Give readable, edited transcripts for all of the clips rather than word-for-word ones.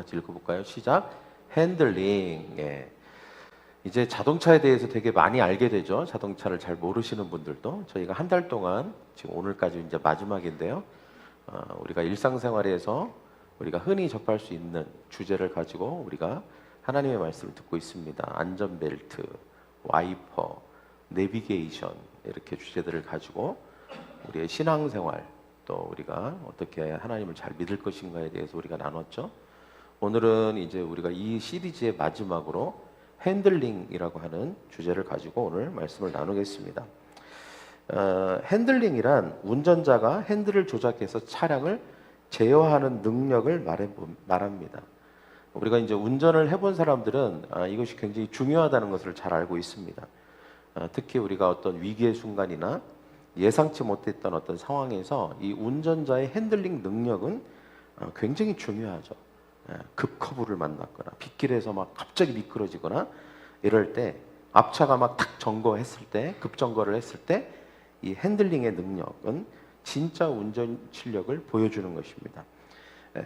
같이 읽어볼까요? 시작. 핸들링. 예. 이제 자동차에 대해서 되게 많이 알게 되죠. 자동차를 잘 모르시는 분들도 저희가 한 달 동안 지금 오늘까지 이제 마지막인데요. 우리가 일상생활에서 우리가 흔히 접할 수 있는 주제를 가지고 우리가 하나님의 말씀을 듣고 있습니다. 안전벨트, 와이퍼, 내비게이션 이렇게 주제들을 가지고 우리의 신앙생활 또 우리가 어떻게 하나님을 잘 믿을 것인가에 대해서 우리가 나눴죠. 오늘은 이제 우리가 이 시리즈의 마지막으로 핸들링이라고 하는 주제를 가지고 오늘 말씀을 나누겠습니다. 핸들링이란 운전자가 핸들을 조작해서 차량을 제어하는 능력을 말합니다. 우리가 이제 운전을 해본 사람들은 이것이 굉장히 중요하다는 것을 잘 알고 있습니다. 특히 우리가 어떤 위기의 순간이나 예상치 못했던 어떤 상황에서 이 운전자의 핸들링 능력은 굉장히 중요하죠. 급커브를 만났거나 빗길에서 막 갑자기 미끄러지거나 이럴 때 앞차가 막 탁 점거했을 때 급정거를 했을 때 이 핸들링의 능력은 진짜 운전 실력을 보여주는 것입니다.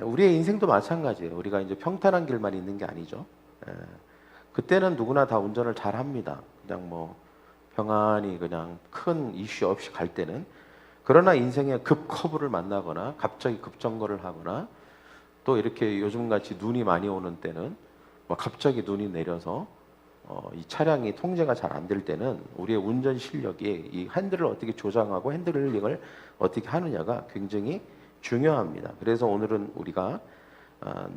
우리의 인생도 마찬가지예요. 우리가 이제 평탄한 길만 있는 게 아니죠. 그때는 누구나 다 운전을 잘 합니다. 그냥 뭐 평안히 그냥 큰 이슈 없이 갈 때는. 그러나 인생의 급커브를 만나거나 갑자기 급정거를 하거나 또 이렇게 요즘같이 눈이 많이 오는 때는 뭐 갑자기 눈이 내려서 이 차량이 통제가 잘 안 될 때는 우리의 운전 실력이 이 핸들을 어떻게 조정하고 핸들링을 어떻게 하느냐가 굉장히 중요합니다. 그래서 오늘은 우리가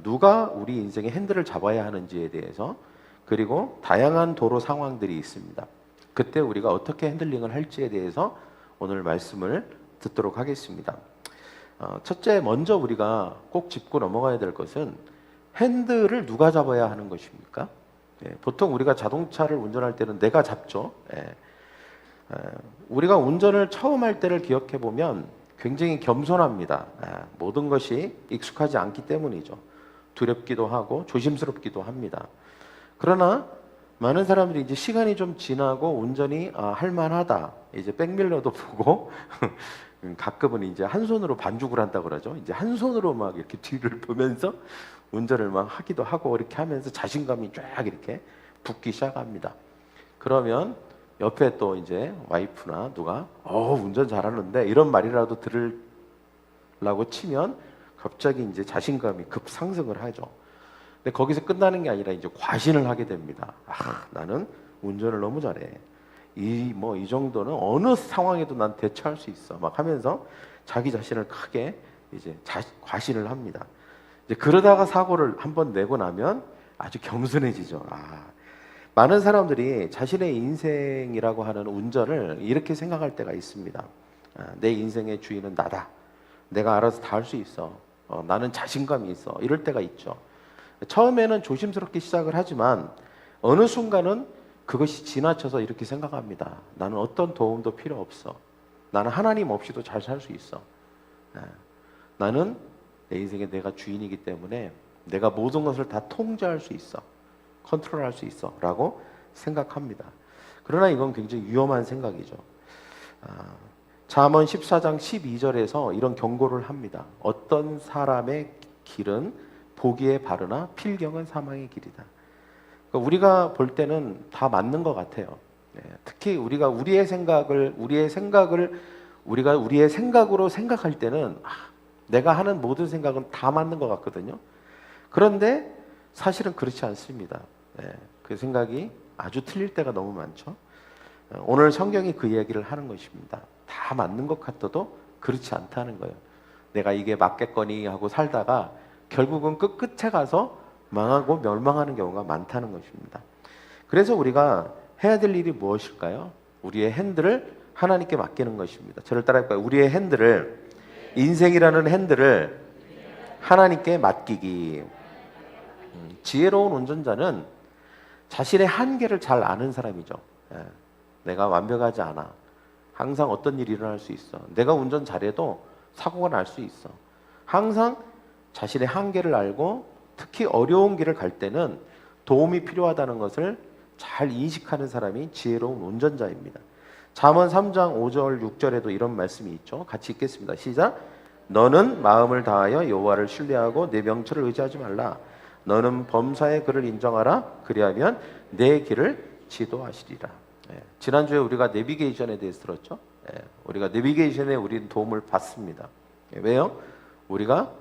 누가 우리 인생의 핸들을 잡아야 하는지에 대해서 그리고 다양한 도로 상황들이 있습니다. 그때 우리가 어떻게 핸들링을 할지에 대해서 오늘 말씀을 듣도록 하겠습니다. 첫째, 먼저 우리가 꼭 짚고 넘어가야 될 것은 핸들을 누가 잡아야 하는 것입니까? 보통 우리가 자동차를 운전할 때는 내가 잡죠. 우리가 운전을 처음 할 때를 기억해 보면 굉장히 겸손합니다. 모든 것이 익숙하지 않기 때문이죠. 두렵기도 하고 조심스럽기도 합니다. 그러나 많은 사람들이 이제 시간이 좀 지나고 운전이 할만하다. 이제 백밀러도 보고 가끔은 이제 한 손으로 반죽을 한다 그러죠. 이제 한 손으로 막 이렇게 뒤를 보면서 운전을 막 하기도 하고 이렇게 하면서 자신감이 쫙 이렇게 붙기 시작합니다. 그러면 옆에 또 이제 와이프나 누가 운전 잘하는데 이런 말이라도 들으려고 치면 갑자기 이제 자신감이 급상승을 하죠. 근데 거기서 끝나는 게 아니라 이제 과신을 하게 됩니다. 나는 운전을 너무 잘해. 이 정도는 어느 상황에도 난 대처할 수 있어. 막 하면서 자기 자신을 크게 이제 과신을 합니다. 이제 그러다가 사고를 한번 내고 나면 아주 겸손해지죠. 많은 사람들이 자신의 인생이라고 하는 운전을 이렇게 생각할 때가 있습니다. 내 인생의 주인은 나다. 내가 알아서 다 할 수 있어. 나는 자신감이 있어. 이럴 때가 있죠. 처음에는 조심스럽게 시작을 하지만 어느 순간은 그것이 지나쳐서 이렇게 생각합니다. 나는 어떤 도움도 필요 없어. 나는 하나님 없이도 잘 살 수 있어. 나는 내 인생에 내가 주인이기 때문에 내가 모든 것을 다 통제할 수 있어. 컨트롤할 수 있어. 라고 생각합니다. 그러나 이건 굉장히 위험한 생각이죠. 잠언 14장 12절에서 이런 경고를 합니다. 어떤 사람의 길은 보기에 바르나 필경은 사망의 길이다. 그러니까 우리가 볼 때는 다 맞는 것 같아요. 특히 우리가 우리의 생각으로 생각할 때는 내가 하는 모든 생각은 다 맞는 것 같거든요. 그런데 사실은 그렇지 않습니다. 그 생각이 아주 틀릴 때가 너무 많죠. 오늘 성경이 그 이야기를 하는 것입니다. 다 맞는 것 같아도 그렇지 않다는 거예요. 내가 이게 맞겠거니 하고 살다가 결국은 끝에 가서 망하고 멸망하는 경우가 많다는 것입니다. 그래서 우리가 해야 될 일이 무엇일까요? 우리의 핸들을 하나님께 맡기는 것입니다. 저를 따라해볼까요? 우리의 핸들을, 인생이라는 핸들을 하나님께 맡기기. 지혜로운 운전자는 자신의 한계를 잘 아는 사람이죠. 내가 완벽하지 않아. 항상 어떤 일이 일어날 수 있어. 내가 운전 잘해도 사고가 날 수 있어. 항상 자신의 한계를 알고 특히 어려운 길을 갈 때는 도움이 필요하다는 것을 잘 인식하는 사람이 지혜로운 운전자입니다. 잠언 3장 5절 6절에도 이런 말씀이 있죠. 같이 읽겠습니다. 시작. 너는 마음을 다하여 여호와를 신뢰하고 내 명철을 의지하지 말라. 너는 범사의 그를 인정하라. 그리하면 내 길을 지도하시리라. 지난주에 우리가 내비게이션에 대해서 들었죠. 우리가 내비게이션에 우리는 도움을 받습니다. 왜요? 우리가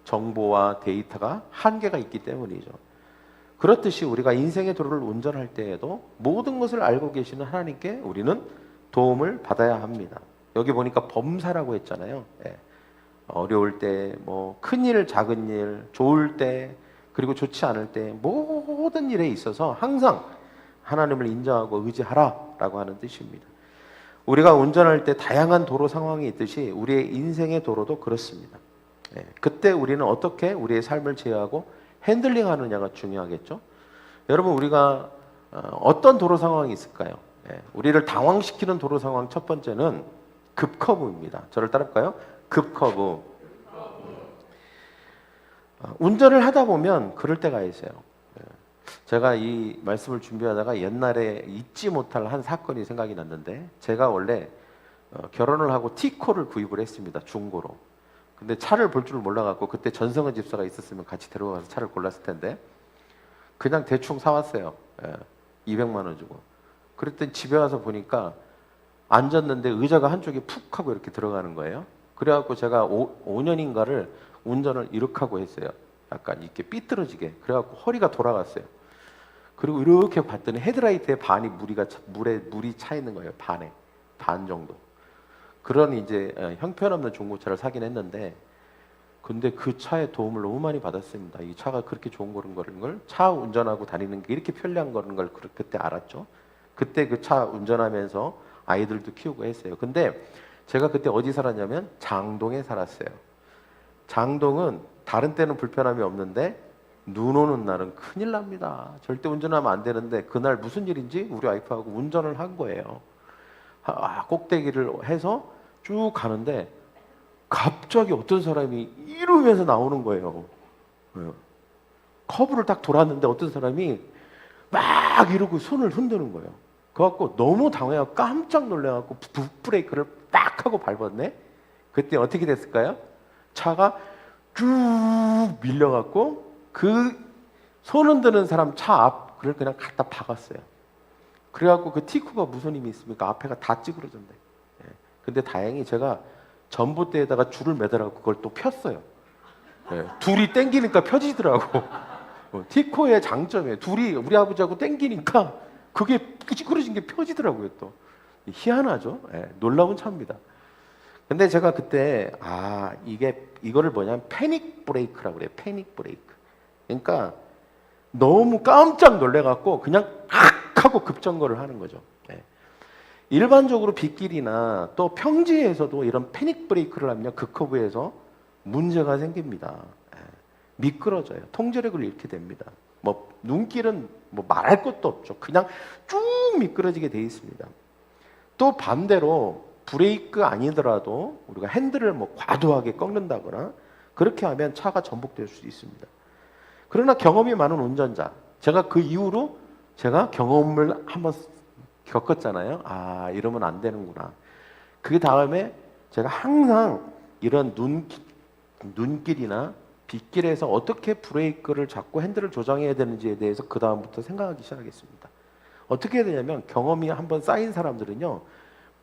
정보와 데이터가 한계가 있기 때문이죠. 그렇듯이 우리가 인생의 도로를 운전할 때에도 모든 것을 알고 계시는 하나님께 우리는 도움을 받아야 합니다. 여기 보니까 범사라고 했잖아요. 어려울 때, 뭐 큰일, 작은 일, 좋을 때, 그리고 좋지 않을 때 모든 일에 있어서 항상 하나님을 인정하고 의지하라라고 하는 뜻입니다. 우리가 운전할 때 다양한 도로 상황이 있듯이 우리의 인생의 도로도 그렇습니다. 그때 우리는 어떻게 우리의 삶을 제어하고 핸들링하느냐가 중요하겠죠. 여러분, 우리가 어떤 도로 상황이 있을까요? 우리를 당황시키는 도로 상황 첫 번째는 급커브입니다. 저를 따라할까요? 급커브. 운전을 하다 보면 그럴 때가 있어요. 제가 이 말씀을 준비하다가 옛날에 잊지 못할 한 사건이 생각이 났는데, 제가 원래 결혼을 하고 티코를 구입을 했습니다. 중고로. 근데 차를 볼 줄 몰라갖고 그때 전성은 집사가 있었으면 같이 데려가서 차를 골랐을 텐데 그냥 대충 사왔어요. 200만 원 주고. 그랬더니 집에 와서 보니까 앉았는데 의자가 한쪽에 푹 하고 이렇게 들어가는 거예요. 그래갖고 제가 5년인가를 운전을 이렇게 하고 했어요. 약간 이렇게 삐뚤어지게. 그래갖고 허리가 돌아갔어요. 그리고 이렇게 봤더니 헤드라이트에 반이 물이 차 있는 거예요. 반 정도. 그런 이제 형편없는 중고차를 사긴 했는데, 근데 그 차의 도움을 너무 많이 받았습니다. 이 차가 그렇게 좋은 걸 차 운전하고 다니는 게 이렇게 편리한 거는 걸 그때 알았죠. 그때 그 차 운전하면서 아이들도 키우고 했어요. 근데 제가 그때 어디 살았냐면 장동에 살았어요. 장동은 다른 때는 불편함이 없는데 눈 오는 날은 큰일 납니다. 절대 운전하면 안 되는데 그날 무슨 일인지 우리 와이프하고 운전을 한 거예요. 꼭대기를 해서 쭉 가는데 갑자기 어떤 사람이 이러면서 나오는 거예요. 커브를 딱 돌았는데 어떤 사람이 막 이러고 손을 흔드는 거예요. 그래갖고 너무 당황해서 깜짝 놀래갖고 붓브레이크를 딱 하고 밟았네. 그때 어떻게 됐을까요? 차가 쭉 밀려갖고 그 손 흔드는 사람 차 앞을 그냥 갖다 박았어요. 그래갖고 그 티쿠가 무슨 힘이 있습니까? 앞에가 다 찌그러졌네. 근데 다행히 제가 전봇대에다가 줄을 매달아서 그걸 또 폈어요. 둘이 땡기니까 펴지더라고. 티코의 장점이에요. 둘이 우리 아버지하고 땡기니까 그게 찌그러진 게 펴지더라고요. 또 희한하죠. 놀라운 차입니다. 근데 제가 그때 이거를 뭐냐면 패닉 브레이크라고 그래요. 패닉 브레이크. 그러니까 너무 깜짝 놀래갖고 그냥 악 하고 급정거를 하는 거죠. 일반적으로 빗길이나 또 평지에서도 이런 패닉 브레이크를 하면 급커브에서 문제가 생깁니다. 미끄러져요. 통제력을 잃게 됩니다. 뭐 눈길은 뭐 말할 것도 없죠. 그냥 쭉 미끄러지게 돼 있습니다. 또 반대로 브레이크 아니더라도 우리가 핸들을 뭐 과도하게 꺾는다거나 그렇게 하면 차가 전복될 수 있습니다. 그러나 경험이 많은 운전자, 제가 그 이후로 제가 경험을 한번 겪었잖아요. 이러면 안 되는구나. 그 다음에 제가 항상 이런 눈길이나 빗길에서 어떻게 브레이크를 잡고 핸들을 조정해야 되는지에 대해서 그 다음부터 생각하기 시작했습니다. 어떻게 해야 되냐면 경험이 한번 쌓인 사람들은요,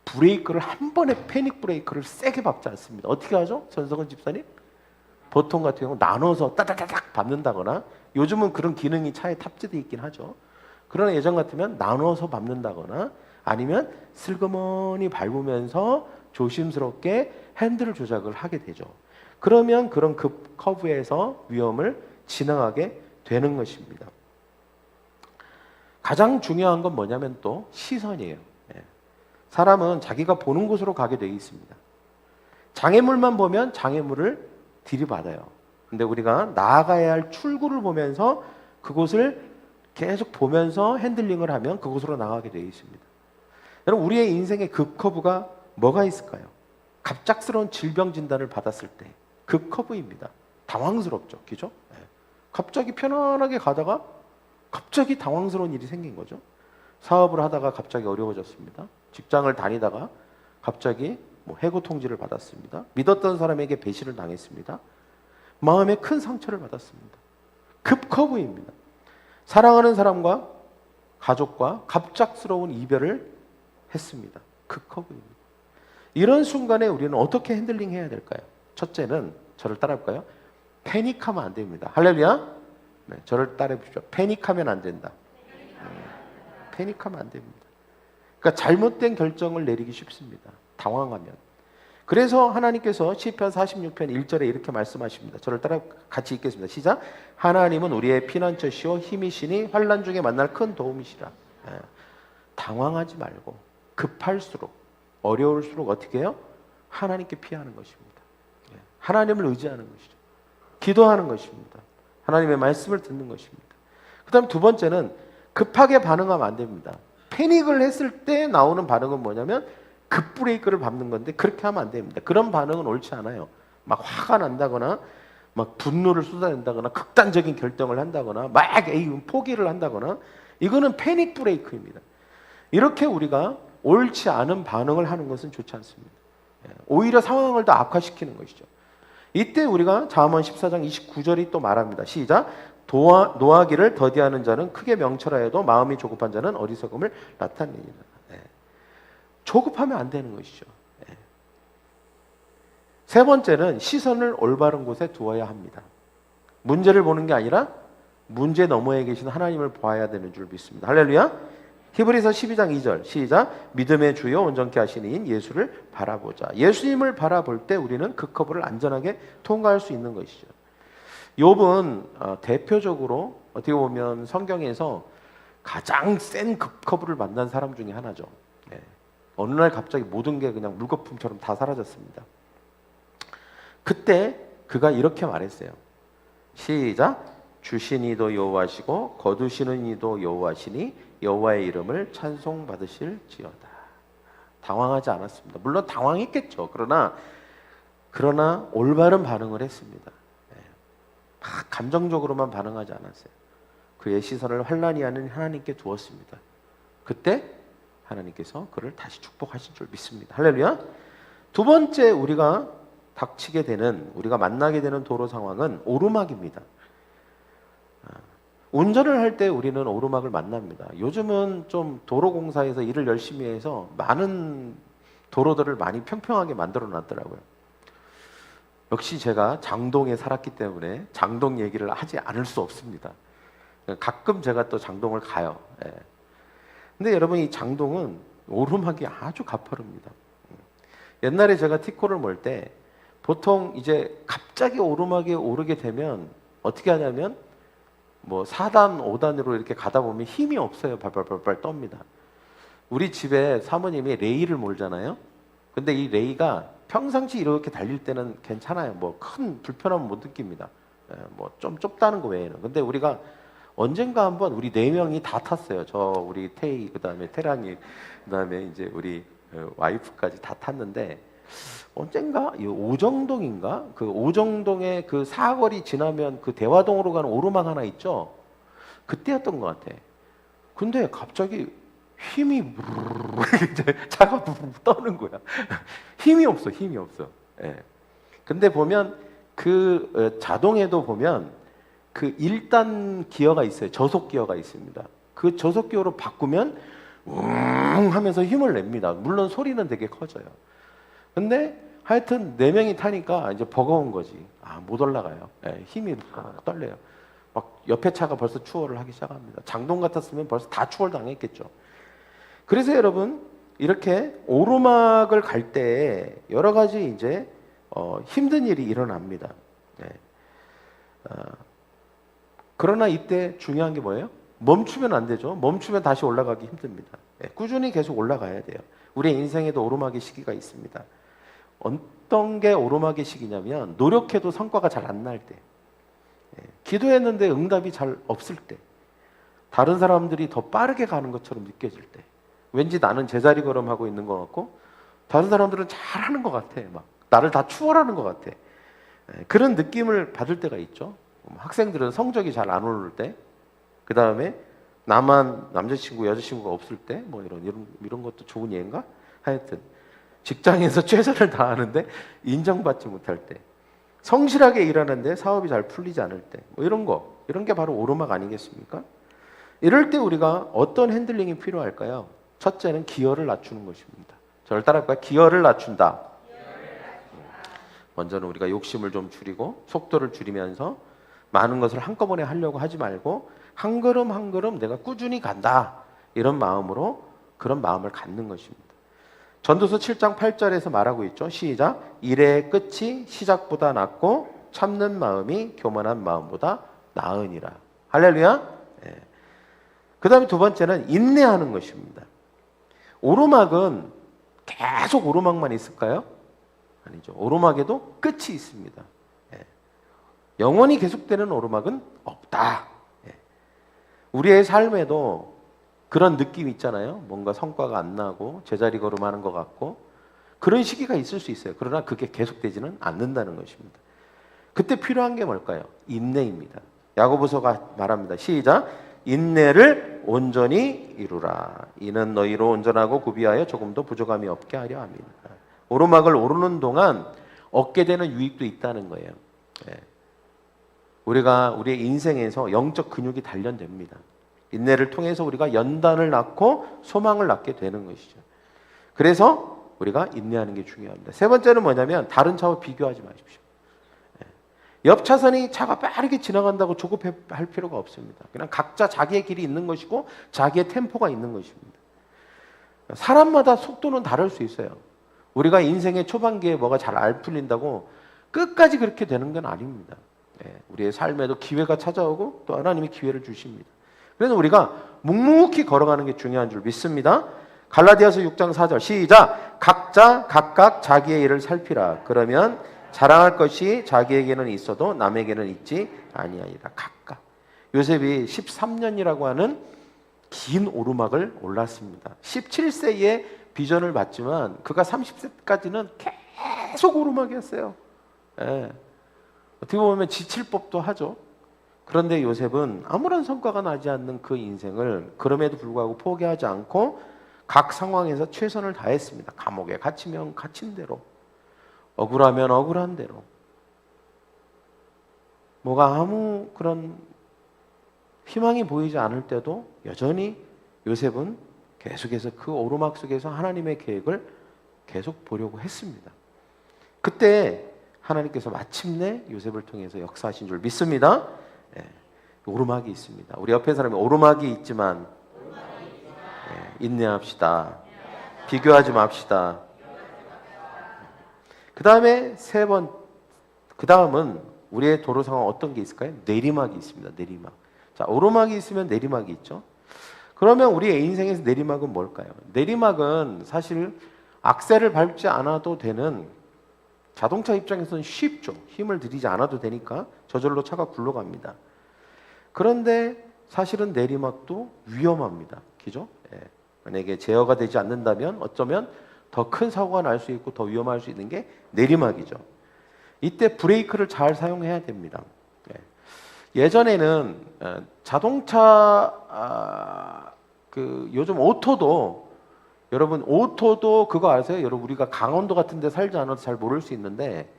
브레이크를 한 번에 패닉 브레이크를 세게 밟지 않습니다. 어떻게 하죠? 전성은 집사님? 보통 같은 경우 나눠서 따다다닥 밟는다거나, 요즘은 그런 기능이 차에 탑재되어 있긴 하죠. 그러나 예전 같으면 나눠서 밟는다거나 아니면 슬그머니 밟으면서 조심스럽게 핸들을 조작을 하게 되죠. 그러면 그런 급 커브에서 위험을 지나가게 되는 것입니다. 가장 중요한 건 뭐냐면 또 시선이에요. 사람은 자기가 보는 곳으로 가게 되어 있습니다. 장애물만 보면 장애물을 들이받아요. 근데 우리가 나아가야 할 출구를 보면서 그곳을 계속 보면서 핸들링을 하면 그곳으로 나가게 되어 있습니다. 여러분, 우리의 인생의 급커브가 뭐가 있을까요? 갑작스러운 질병 진단을 받았을 때 급커브입니다. 당황스럽죠. 그죠? 갑자기 편안하게 가다가 갑자기 당황스러운 일이 생긴 거죠. 사업을 하다가 갑자기 어려워졌습니다. 직장을 다니다가 갑자기 해고 통지를 받았습니다. 믿었던 사람에게 배신을 당했습니다. 마음에 큰 상처를 받았습니다. 급커브입니다. 사랑하는 사람과 가족과 갑작스러운 이별을 했습니다. 급커브입니다. 이런 순간에 우리는 어떻게 핸들링 해야 될까요? 첫째는 저를 따라할까요? 패닉하면 안 됩니다. 할렐루야. 네, 저를 따라해 보십시오. 패닉하면 안 된다. 패닉하면 안 됩니다. 그러니까 잘못된 결정을 내리기 쉽습니다. 당황하면. 그래서 하나님께서 시편 46편 1절에 이렇게 말씀하십니다. 저를 따라 같이 읽겠습니다. 시작. 하나님은 우리의 피난처시오 힘이시니 환난 중에 만날 큰 도움이시라. 당황하지 말고 급할수록 어려울수록 어떻게 해요? 하나님께 피하는 것입니다. 하나님을 의지하는 것이죠. 기도하는 것입니다. 하나님의 말씀을 듣는 것입니다. 그 다음 두 번째는 급하게 반응하면 안 됩니다. 패닉을 했을 때 나오는 반응은 뭐냐면 급브레이크를 밟는 건데 그렇게 하면 안 됩니다. 그런 반응은 옳지 않아요. 막 화가 난다거나 막 분노를 쏟아낸다거나 극단적인 결정을 한다거나 막 포기를 한다거나 이거는 패닉 브레이크입니다. 이렇게 우리가 옳지 않은 반응을 하는 것은 좋지 않습니다. 오히려 상황을 더 악화시키는 것이죠. 이때 우리가 잠언 14장 29절이 또 말합니다. 시작. 노하기를 더디하는 자는 크게 명철하여도 마음이 조급한 자는 어리석음을 나타내니라. 조급하면 안 되는 것이죠. 세 번째는 시선을 올바른 곳에 두어야 합니다. 문제를 보는 게 아니라 문제 너머에 계신 하나님을 보아야 되는 줄 믿습니다. 할렐루야. 히브리서 12장 2절 시작. 믿음의 주요 온전케 하시는 이인 예수를 바라보자. 예수님을 바라볼 때 우리는 그 커브를 안전하게 통과할 수 있는 것이죠. 욥은 대표적으로 어떻게 보면 성경에서 가장 센 급커브를 만난 사람 중에 하나죠. 어느 날 갑자기 모든 게 그냥 물거품처럼 다 사라졌습니다. 그때 그가 이렇게 말했어요. 시작. 주신 이도 여호와시고 거두시는 이도 여호와시니 여호와의 이름을 찬송받으실지어다. 당황하지 않았습니다. 물론 당황했겠죠. 그러나 올바른 반응을 했습니다. 막 감정적으로만 반응하지 않았어요. 그의 시선을 환난이 아닌 하나님께 두었습니다. 그때 하나님께서 그를 다시 축복하신 줄 믿습니다. 할렐루야. 두 번째 우리가 우리가 만나게 되는 도로 상황은 오르막입니다. 운전을 할 때 우리는 오르막을 만납니다. 요즘은 좀 도로공사에서 일을 열심히 해서 많은 도로들을 많이 평평하게 만들어 놨더라고요. 역시 제가 장동에 살았기 때문에 장동 얘기를 하지 않을 수 없습니다. 가끔 제가 또 장동을 가요. 근데 여러분 이 장동은 오르막이 아주 가파릅니다. 옛날에 제가 티코를 몰 때 보통 이제 갑자기 오르막에 오르게 되면 어떻게 하냐면 뭐 4단, 5단으로 이렇게 가다 보면 힘이 없어요. 발발발발 떱니다. 우리 집에 사모님이 레이를 몰잖아요. 근데 이 레이가 평상시 이렇게 달릴 때는 괜찮아요. 뭐 큰 불편함은 못 느낍니다. 뭐 좀 좁다는 거 외에는. 근데 우리가 언젠가 한번 우리 4명이 다 탔어요. 우리 태희, 그다음에 태랑이, 그다음에 이제 우리 와이프까지 다 탔는데 언젠가 이 오정동인가? 그 오정동의 그 사거리 지나면 그 대화동으로 가는 오르막 하나 있죠. 그때였던 것 같아. 근데 갑자기 힘이 차가 떠는 거야. 힘이 없어. 근데 보면 그 자동에도 보면 그 1단 기어가 있어요. 저속 기어가 있습니다. 그 저속 기어로 바꾸면 하면서 힘을 냅니다. 물론 소리는 되게 커져요. 근데 하여튼 4명이 타니까 이제 버거운 거지. 못 올라가요. 힘이 떨려요. 막 옆에 차가 벌써 추월을 하기 시작합니다. 장동 같았으면 벌써 다 추월 당했겠죠. 그래서 여러분 이렇게 오르막을 갈 때 여러 가지 이제 힘든 일이 일어납니다. 그러나 이때 중요한 게 뭐예요? 멈추면 안 되죠. 멈추면 다시 올라가기 힘듭니다. 꾸준히 계속 올라가야 돼요. 우리 인생에도 오르막의 시기가 있습니다. 어떤 게 오르막의 시기냐면 노력해도 성과가 잘 안 날 때, 기도했는데 응답이 잘 없을 때, 다른 사람들이 더 빠르게 가는 것처럼 느껴질 때, 왠지 나는 제자리 걸음하고 있는 것 같고 다른 사람들은 잘하는 것 같아. 막 나를 다 추월하는 것 같아. 그런 느낌을 받을 때가 있죠. 학생들은 성적이 잘 안 오를 때, 그 다음에 나만 남자친구 여자친구가 없을 때, 뭐 이런 것도 좋은 예인가? 하여튼 직장에서 최선을 다하는데 인정받지 못할 때, 성실하게 일하는데 사업이 잘 풀리지 않을 때, 뭐 이런 게 바로 오르막 아니겠습니까? 이럴 때 우리가 어떤 핸들링이 필요할까요? 첫째는 기여를 낮추는 것입니다. 저를 따라할까요? 기여를 낮춘다. 먼저는 우리가 욕심을 좀 줄이고 속도를 줄이면서 많은 것을 한꺼번에 하려고 하지 말고 한 걸음 한 걸음 내가 꾸준히 간다. 이런 마음으로 그런 마음을 갖는 것입니다. 전도서 7장 8절에서 말하고 있죠. 시작. 일의 끝이 시작보다 낫고 참는 마음이 교만한 마음보다 나으니라. 할렐루야. 예. 그 다음에 두 번째는 인내하는 것입니다. 오르막은 계속 오르막만 있을까요? 아니죠. 오르막에도 끝이 있습니다. 예. 영원히 계속되는 오르막은 없다. 예. 우리의 삶에도 그런 느낌이 있잖아요. 뭔가 성과가 안 나고 제자리 걸음하는 것 같고 그런 시기가 있을 수 있어요. 그러나 그게 계속되지는 않는다는 것입니다. 그때 필요한 게 뭘까요? 인내입니다. 야고보서가 말합니다. 시작. 인내를 온전히 이루라. 이는 너희로 온전하고 구비하여 조금도 부족함이 없게 하려 합니다. 오르막을 오르는 동안 얻게 되는 유익도 있다는 거예요. 예. 우리가 우리의 인생에서 영적 근육이 단련됩니다. 인내를 통해서 우리가 연단을 낳고 소망을 낳게 되는 것이죠. 그래서 우리가 인내하는 게 중요합니다. 세 번째는 뭐냐면 다른 차와 비교하지 마십시오. 옆 차선이 차가 빠르게 지나간다고 조급할 필요가 없습니다. 그냥 각자 자기의 길이 있는 것이고 자기의 템포가 있는 것입니다. 사람마다 속도는 다를 수 있어요. 우리가 인생의 초반기에 뭐가 잘 안 풀린다고 끝까지 그렇게 되는 건 아닙니다. 우리의 삶에도 기회가 찾아오고 또 하나님이 기회를 주십니다. 그래서 우리가 묵묵히 걸어가는 게 중요한 줄 믿습니다. 갈라디아서 6장 4절 시작. 각자 각각 자기의 일을 살피라. 그러면 자랑할 것이 자기에게는 있어도 남에게는 있지 아니하리라. 각각. 요셉이 13년이라고 하는 긴 오르막을 올랐습니다. 17세에 비전을 받지만 그가 30세까지는 계속 오르막이었어요. 예. 어떻게 보면 지칠 법도 하죠. 그런데 요셉은 아무런 성과가 나지 않는 그 인생을 그럼에도 불구하고 포기하지 않고 각 상황에서 최선을 다했습니다. 감옥에 갇히면 갇힌 대로, 억울하면 억울한 대로. 뭐가 아무 그런 희망이 보이지 않을 때도 여전히 요셉은 계속해서 그 오르막 속에서 하나님의 계획을 계속 보려고 했습니다. 그때 하나님께서 마침내 요셉을 통해서 역사하신 줄 믿습니다. 예, 오르막이 있습니다. 우리 옆에 사람이 오르막이 있지만 인내합시다. 비교하지 맙시다. 그 다음에 그 다음은 우리의 도로 상황 어떤 게 있을까요? 내리막이 있습니다. 내리막. 자, 오르막이 있으면 내리막이 있죠. 그러면 우리의 인생에서 내리막은 뭘까요? 내리막은 사실 악셀을 밟지 않아도 되는, 자동차 입장에서는 쉽죠. 힘을 들이지 않아도 되니까 저절로 차가 굴러갑니다. 그런데 사실은 내리막도 위험합니다. 그죠? 예. 만약에 제어가 되지 않는다면 어쩌면 더 큰 사고가 날 수 있고 더 위험할 수 있는 게 내리막이죠. 이때 브레이크를 잘 사용해야 됩니다. 예전에는 자동차 요즘 오토도, 여러분 오토도 그거 아세요? 여러분 우리가 강원도 같은 데 살지 않아도 잘 모를 수 있는데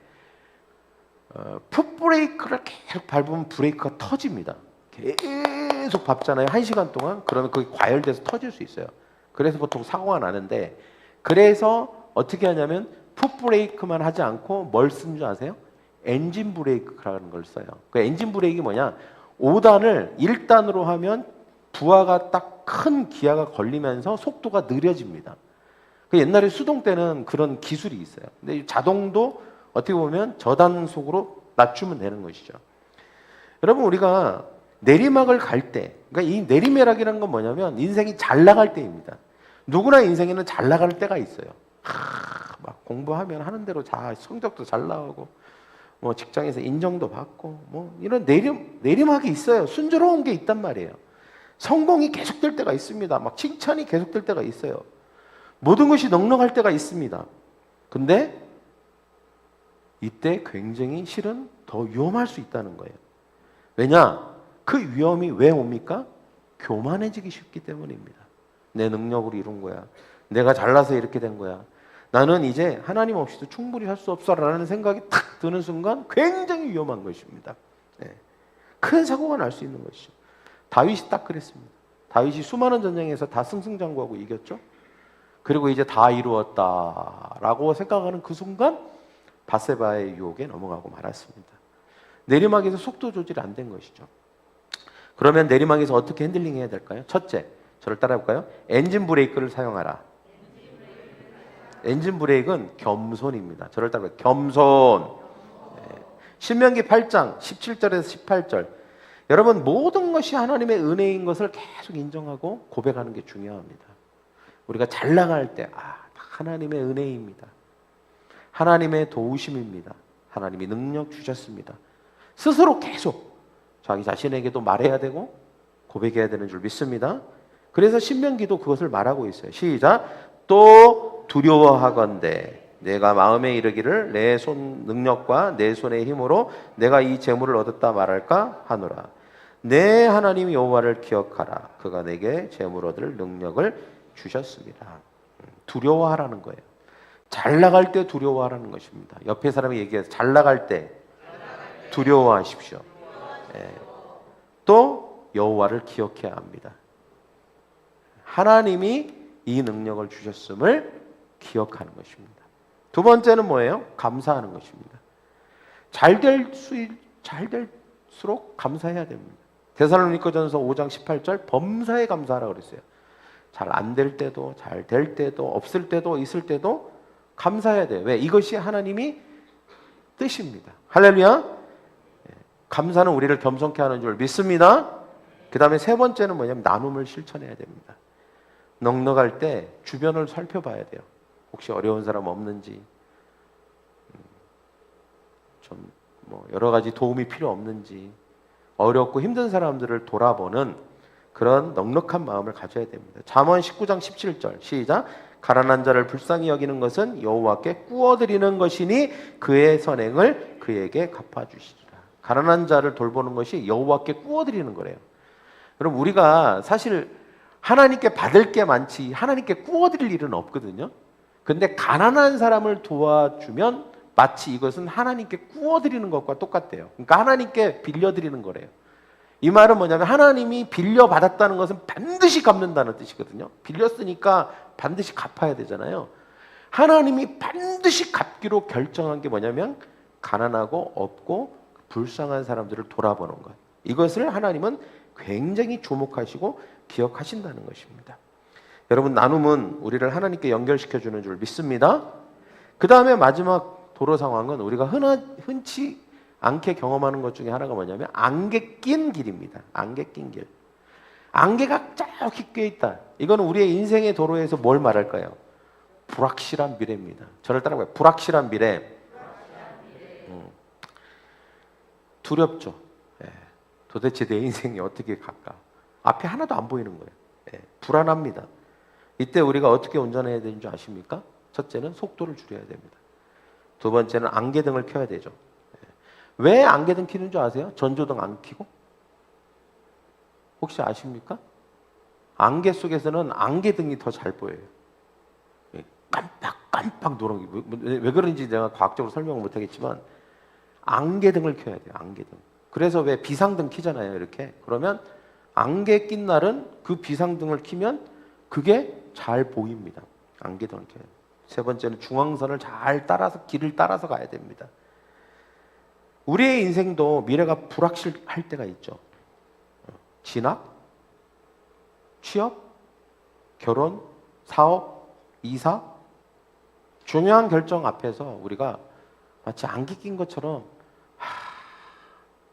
풋브레이크를 계속 밟으면 브레이크가 터집니다. 계속 밟잖아요. 1시간 동안. 그러면 그게 과열돼서 터질 수 있어요. 그래서 보통 사고가 나는데, 그래서 어떻게 하냐면 풋브레이크만 하지 않고 뭘 쓴 줄 아세요? 엔진 브레이크라는 걸 써요. 그 엔진 브레이크가 뭐냐? 5단을 1단으로 하면 부하가 딱 큰 기아가 걸리면서 속도가 느려집니다. 그 옛날에 수동 때는 그런 기술이 있어요. 근데 자동도 어떻게 보면 저단속으로 낮추면 되는 것이죠. 여러분 우리가 내리막을 갈 때, 그러니까 이 내리막이라는 건 뭐냐면 인생이 잘 나갈 때입니다. 누구나 인생에는 잘 나갈 때가 있어요. 막 공부하면 하는 대로 성적도 잘 나오고, 뭐 직장에서 인정도 받고, 뭐 이런 내리막이 있어요. 순조로운 게 있단 말이에요. 성공이 계속될 때가 있습니다. 막 칭찬이 계속될 때가 있어요. 모든 것이 넉넉할 때가 있습니다. 근데 이때 굉장히 실은 더 위험할 수 있다는 거예요. 왜냐? 그 위험이 왜 옵니까? 교만해지기 쉽기 때문입니다. 내 능력으로 이룬 거야. 내가 잘나서 이렇게 된 거야. 나는 이제 하나님 없이도 충분히 살 수 없어라는 생각이 탁 드는 순간 굉장히 위험한 것입니다. 예. 큰 사고가 날 수 있는 것이죠. 다윗이 딱 그랬습니다. 다윗이 수많은 전쟁에서 다 승승장구하고 이겼죠. 그리고 이제 다 이루었다라고 생각하는 그 순간 바세바의 유혹에 넘어가고 말았습니다. 내리막에서 속도 조절이 안 된 것이죠. 그러면 내리막에서 어떻게 핸들링 해야 될까요? 첫째, 저를 따라해볼까요? 엔진 브레이크를 사용하라. 엔진 브레이크는 겸손입니다. 저를 따라해볼까요? 겸손. 신명기 8장 17절에서 18절. 여러분, 모든 것이 하나님의 은혜인 것을 계속 인정하고 고백하는 게 중요합니다. 우리가 잘 나갈 때 하나님의 은혜입니다. 하나님의 도우심입니다. 하나님이 능력 주셨습니다. 스스로 계속 자기 자신에게도 말해야 되고 고백해야 되는 줄 믿습니다. 그래서 신명기도 그것을 말하고 있어요. 시작. 또 두려워하건대 내가 마음에 이르기를 내 손 능력과 내 손의 힘으로 내가 이 재물을 얻었다 말할까 하노라. 내 하나님 여호와를 기억하라. 그가 내게 재물 얻을 능력을 주셨습니다. 두려워하라는 거예요. 잘 나갈 때 두려워하라는 것입니다. 옆에 사람이 얘기해서 잘 나갈 때 두려워하십시오. 또 여호와를 기억해야 합니다. 하나님이 이 능력을 주셨음을 기억하는 것입니다. 두 번째는 뭐예요? 감사하는 것입니다. 잘 될수록 감사해야 됩니다. 데살로니가전서 5장 18절 범사에 감사하라고 그랬어요. 잘 안 될 때도 잘 될 때도 없을 때도 있을 때도 감사해야 돼요. 왜? 이것이 하나님이 뜻입니다. 할렐루야. 감사는 우리를 겸손케 하는 줄 믿습니다. 그 다음에 세 번째는 뭐냐면 나눔을 실천해야 됩니다. 넉넉할 때 주변을 살펴봐야 돼요. 혹시 어려운 사람 없는지, 좀 여러 가지 도움이 필요 없는지, 어렵고 힘든 사람들을 돌아보는 그런 넉넉한 마음을 가져야 됩니다. 잠언 19장 17절 시작. 가난한 자를 불쌍히 여기는 것은 여호와께 꾸어드리는 것이니 그의 선행을 그에게 갚아주시리라. 가난한 자를 돌보는 것이 여호와께 꾸어드리는 거래요. 그럼 우리가 사실 하나님께 받을 게 많지 하나님께 꾸어드릴 일은 없거든요. 근데 가난한 사람을 도와주면 마치 이것은 하나님께 꾸어드리는 것과 똑같대요. 그러니까 하나님께 빌려드리는 거래요. 이 말은 뭐냐면 하나님이 빌려받았다는 것은 반드시 갚는다는 뜻이거든요. 빌렸으니까 반드시 갚아야 되잖아요. 하나님이 반드시 갚기로 결정한 게 뭐냐면 가난하고 없고 불쌍한 사람들을 돌아보는 것. 이것을 하나님은 굉장히 주목하시고 기억하신다는 것입니다. 여러분, 나눔은 우리를 하나님께 연결시켜주는 줄 믿습니다. 그 다음에 마지막 도로 상황은 우리가 흔치 않게 경험하는 것 중에 하나가 뭐냐면 안개 낀 길입니다. 안개 낀 길. 안개가 쫙 껴 있다. 이거는 우리의 인생의 도로에서 뭘 말할까요? 불확실한 미래입니다. 저를 따라가요. 불확실한 미래. 두렵죠. 도대체 내 인생이 어떻게 갈까? 앞에 하나도 안 보이는 거예요. 불안합니다. 이때 우리가 어떻게 운전해야 되는 줄 아십니까? 첫째는 속도를 줄여야 됩니다. 두 번째는 안개등을 켜야 되죠. 왜 안개등 켜는 줄 아세요? 전조등 안 켜고? 혹시 아십니까? 안개 속에서는 안개등이 더 잘 보여요. 깜빡깜빡 노란 게. 왜 그런지 내가 과학적으로 설명을 못하겠지만 안개등을 켜야 돼요. 안개등. 그래서 왜 비상등 켜잖아요. 이렇게. 그러면 안개 낀 날은 그 비상등을 켜면 그게 잘 보입니다. 안개등을 켜야 돼요. 세 번째는 중앙선을 잘 따라서 길을 따라서 가야 됩니다. 우리의 인생도 미래가 불확실할 때가 있죠. 진학, 취업, 결혼, 사업, 이사, 중요한 결정 앞에서 우리가 마치 안개 낀 것처럼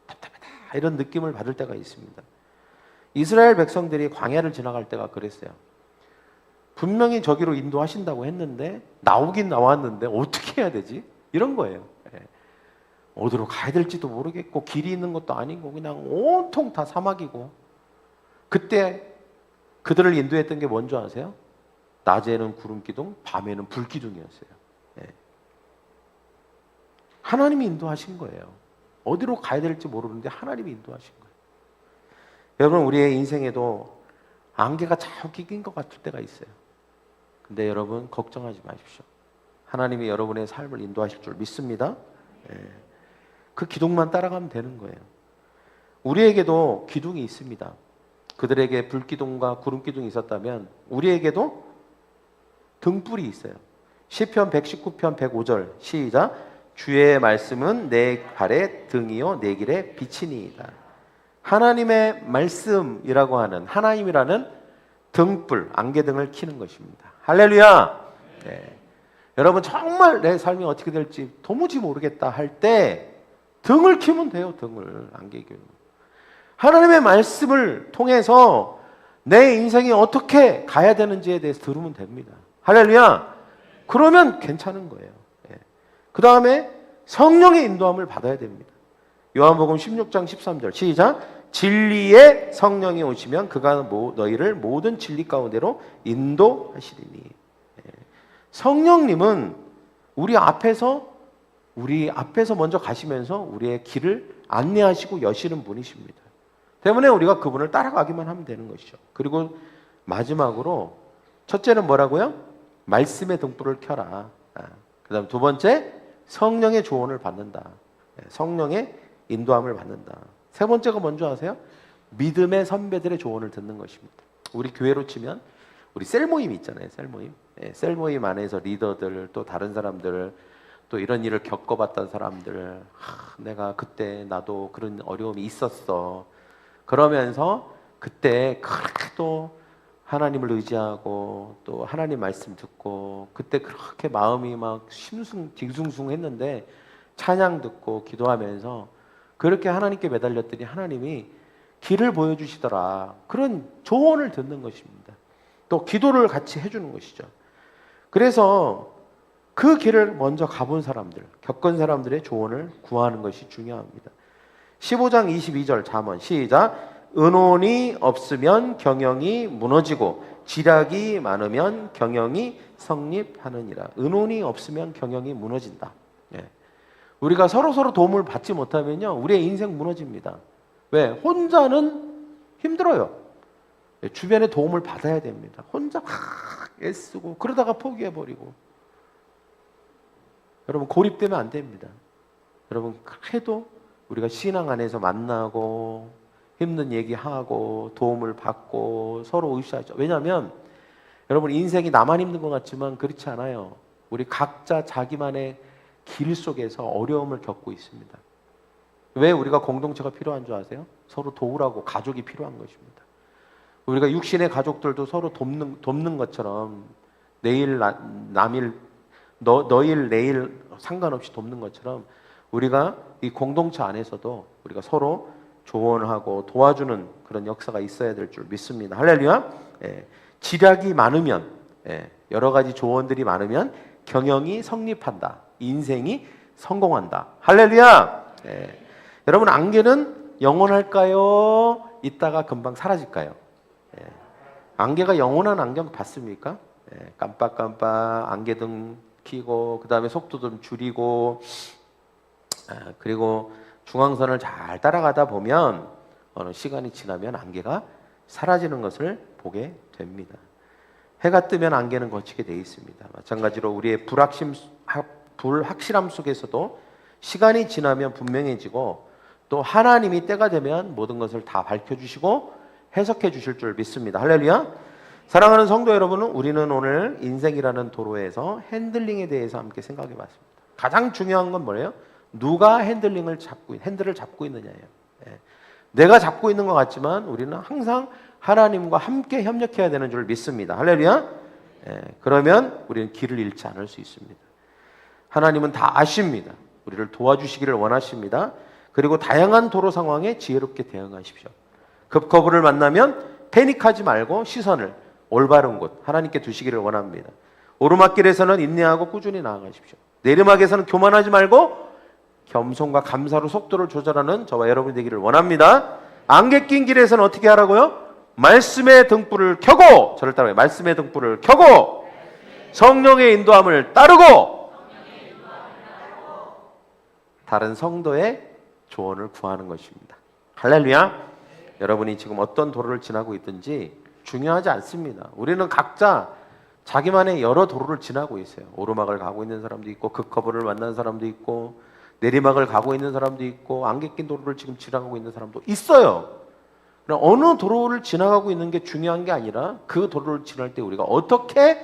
답답하다 이런 느낌을 받을 때가 있습니다. 이스라엘 백성들이 광야를 지나갈 때가 그랬어요. 분명히 저기로 인도하신다고 했는데 나오긴 나왔는데 어떻게 해야 되지? 이런 거예요. 어디로 가야 될지도 모르겠고 길이 있는 것도 아니고 그냥 온통 다 사막이고. 그때 그들을 인도했던 게 뭔지 아세요? 낮에는 구름 기둥, 밤에는 불 기둥이었어요. 하나님이 인도하신 거예요. 어디로 가야 될지 모르는데 하나님이 인도하신 거예요. 여러분, 우리의 인생에도 안개가 자꾸 낀 것 같을 때가 있어요. 근데 여러분, 걱정하지 마십시오. 하나님이 여러분의 삶을 인도하실 줄 믿습니다. 예. 그 기둥만 따라가면 되는 거예요. 우리에게도 기둥이 있습니다. 그들에게 불기둥과 구름기둥이 있었다면 우리에게도 등불이 있어요. 시편 119편 105절 시작. 주의 말씀은 내 발의 등이요 내 길의 빛이니이다. 하나님의 말씀이라고 하는 하나님이라는 등불, 안개등을 켜는 것입니다. 할렐루야. 네. 여러분 정말 내 삶이 어떻게 될지 도무지 모르겠다 할 때 등을 켜면 돼요. 등을 안개 켜면. 하나님의 말씀을 통해서 내 인생이 어떻게 가야 되는지에 대해서 들으면 됩니다. 할렐루야. 그러면 괜찮은 거예요. 예. 그 다음에 성령의 인도함을 받아야 됩니다. 요한복음 16장 13절 시작. 진리의 성령이 오시면 그가 너희를 모든 진리 가운데로 인도하시리니. 예. 성령님은 우리 앞에서 먼저 가시면서 우리의 길을 안내하시고 여시는 분이십니다. 때문에 우리가 그분을 따라가기만 하면 되는 것이죠. 그리고 마지막으로 첫째는 뭐라고요? 말씀의 등불을 켜라. 그 다음 두 번째, 성령의 조언을 받는다. 성령의 인도함을 받는다. 세 번째가 뭔지 아세요? 믿음의 선배들의 조언을 듣는 것입니다. 우리 교회로 치면 우리 셀 모임 있잖아요. 셀 모임. 셀 모임 안에서 리더들, 또 다른 사람들, 또 이런 일을 겪어봤던 사람들, 내가 그때 나도 그런 어려움이 있었어. 그러면서 그때 그렇게 또 하나님을 의지하고 또 하나님 말씀 듣고 그때 그렇게 마음이 막 딩숭숭했는데 찬양 듣고 기도하면서 그렇게 하나님께 매달렸더니 하나님이 길을 보여주시더라. 그런 조언을 듣는 것입니다. 또 기도를 같이 해주는 것이죠. 그래서 그 길을 먼저 가본 사람들, 겪은 사람들의 조언을 구하는 것이 중요합니다. 15장 22절 잠언 시작. 은혼이 없으면 경영이 무너지고 지략이 많으면 경영이 성립하느니라. 은혼이 없으면 경영이 무너진다. 예. 우리가 서로 도움을 받지 못하면요, 우리의 인생 무너집니다. 왜? 혼자는 힘들어요. 예, 주변의 도움을 받아야 됩니다. 혼자 막 애쓰고 그러다가 포기해버리고. 여러분 고립되면 안 됩니다. 여러분 해도 우리가 신앙 안에서 만나고 힘든 얘기하고 도움을 받고 서로 으쌰하죠. 왜냐하면 여러분 인생이 나만 힘든 것 같지만 그렇지 않아요. 우리 각자 자기만의 길 속에서 어려움을 겪고 있습니다. 왜 우리가 공동체가 필요한 줄 아세요? 서로 도우라고 가족이 필요한 것입니다. 우리가 육신의 가족들도 서로 돕는 것처럼 너일 내일 상관없이 돕는 것처럼 우리가 이 공동체 안에서도 우리가 서로 조언하고 도와주는 그런 역사가 있어야 될 줄 믿습니다. 할렐루야. 예. 지략이 많으면 여러 가지 조언들이 많으면 경영이 성립한다. 인생이 성공한다. 할렐루야. 예. 여러분 안개는 영원할까요? 있다가 금방 사라질까요? 예. 안개가 영원한 안경 봤습니까? 예. 깜빡깜빡 안개등 켜고 그 다음에 속도 좀 줄이고 그리고 중앙선을 잘 따라가다 보면 어느 시간이 지나면 안개가 사라지는 것을 보게 됩니다. 해가 뜨면 안개는 걷히게 돼 있습니다. 마찬가지로 우리의 불확실함 속에서도 시간이 지나면 분명해지고 또 하나님이 때가 되면 모든 것을 다 밝혀주시고 해석해 주실 줄 믿습니다. 할렐루야. 사랑하는 성도 여러분은 우리는 오늘 인생이라는 도로에서 핸들링에 대해서 함께 생각해 봤습니다. 가장 중요한 건 뭐예요? 누가 핸들을 잡고 있느냐예요. 예. 내가 잡고 있는 것 같지만 우리는 항상 하나님과 함께 협력해야 되는 줄 믿습니다. 할렐루야. 예. 그러면 우리는 길을 잃지 않을 수 있습니다. 하나님은 다 아십니다. 우리를 도와주시기를 원하십니다. 그리고 다양한 도로 상황에 지혜롭게 대응하십시오. 급커브를 만나면 패닉하지 말고 시선을 올바른 곳 하나님께 두시기를 원합니다. 오르막길에서는 인내하고 꾸준히 나아가십시오. 내리막에서는 교만하지 말고 겸손과 감사로 속도를 조절하는 저와 여러분이 되기를 원합니다. 안개 낀 길에서는 어떻게 하라고요? 말씀의 등불을 켜고, 저를 따라해요. 말씀의 등불을 켜고 성령의 인도함을 따르고 다른 성도의 조언을 구하는 것입니다. 할렐루야. 여러분이 지금 어떤 도로를 지나고 있든지 중요하지 않습니다. 우리는 각자 자기만의 여러 도로를 지나고 있어요. 오르막을 가고 있는 사람도 있고 급커브를 만난 사람도 있고 내리막을 가고 있는 사람도 있고 안개 낀 도로를 지금 지나가고 있는 사람도 있어요. 그러나 어느 도로를 지나가고 있는 게 중요한 게 아니라 그 도로를 지날 때 우리가 어떻게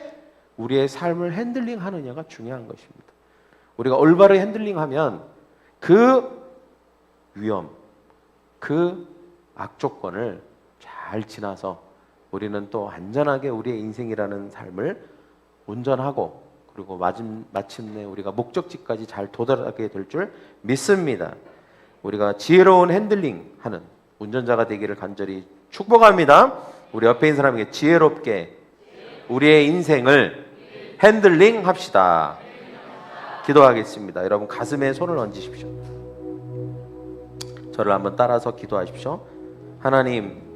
우리의 삶을 핸들링하느냐가 중요한 것입니다. 우리가 올바르게 핸들링하면 그 위험, 그 악조건을 잘 지나서 우리는 또 안전하게 우리의 인생이라는 삶을 운전하고 그리고 마침내 우리가 목적지까지 잘 도달하게 될 줄 믿습니다. 우리가 지혜로운 핸들링하는 운전자가 되기를 간절히 축복합니다. 우리 옆에 있는 사람에게 지혜롭게 우리의 인생을 핸들링 합시다. 기도하겠습니다. 여러분 가슴에 손을 얹으십시오. 저를 한번 따라서 기도하십시오. 하나님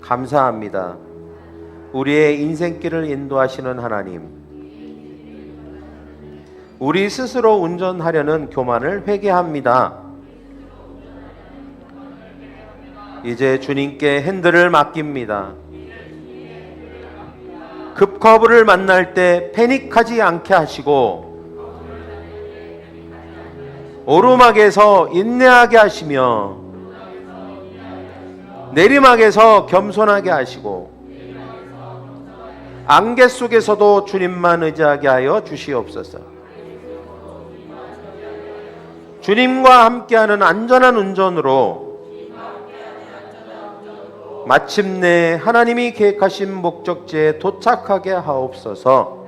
감사합니다. 우리의 인생길을 인도하시는 하나님, 우리 스스로 운전하려는 교만을 회개합니다. 이제 주님께 핸들을 맡깁니다. 급커브를 만날 때 패닉하지 않게 하시고 오르막에서 인내하게 하시며 내리막에서 겸손하게 하시고 안개 속에서도 주님만 의지하게 하여 주시옵소서. 주님과 함께하는 안전한 운전으로 마침내 하나님이 계획하신 목적지에 도착하게 하옵소서.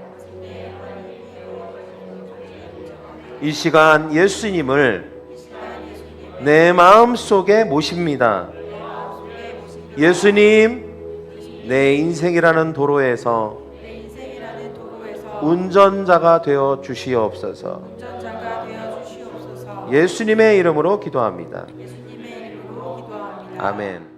이 시간 예수님을 내 마음속에 모십니다. 예수님, 내 인생이라는 도로에서 운전자가 되어 주시옵소서. 예수님의 이름으로 기도합니다. 아멘.